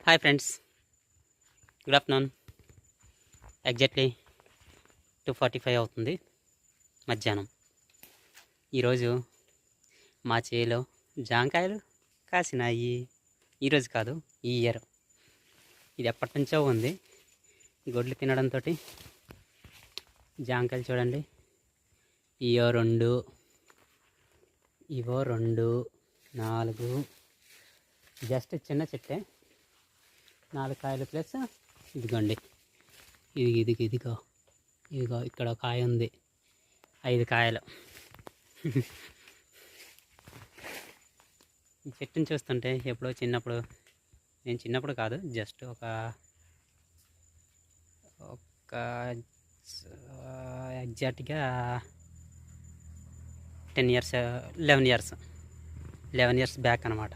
Hi friends, good afternoon. Exactly 2:45 అవుతుంది మధ్యాహ్నం. ఈరోజు మా చేలో జాంకాయలు కాసినాయి. ఈరోజు కాదు, ఈ ఇయర్. ఇది ఎప్పటి నుంచో ఉంది. ఈ గొడ్లు తినడంతో జాంకాయలు చూడండి, ఇవో రెండు 4, జస్ట్ చిన్న చెట్టే, 4 కాయలు ప్లస్ ఇదిగోండి, ఇదిగో ఇక్కడ ఒక కాయ ఉంది, 5 కాయలు. ఈ చెట్టుని చూస్తుంటే ఎప్పుడో చిన్నప్పుడు, నేను చిన్నప్పుడు కాదు, జస్ట్ ఒక ఎగ్జాక్ట్గా 10 ఇయర్స్ 11 ఇయర్స్ బ్యాక్ అనమాట.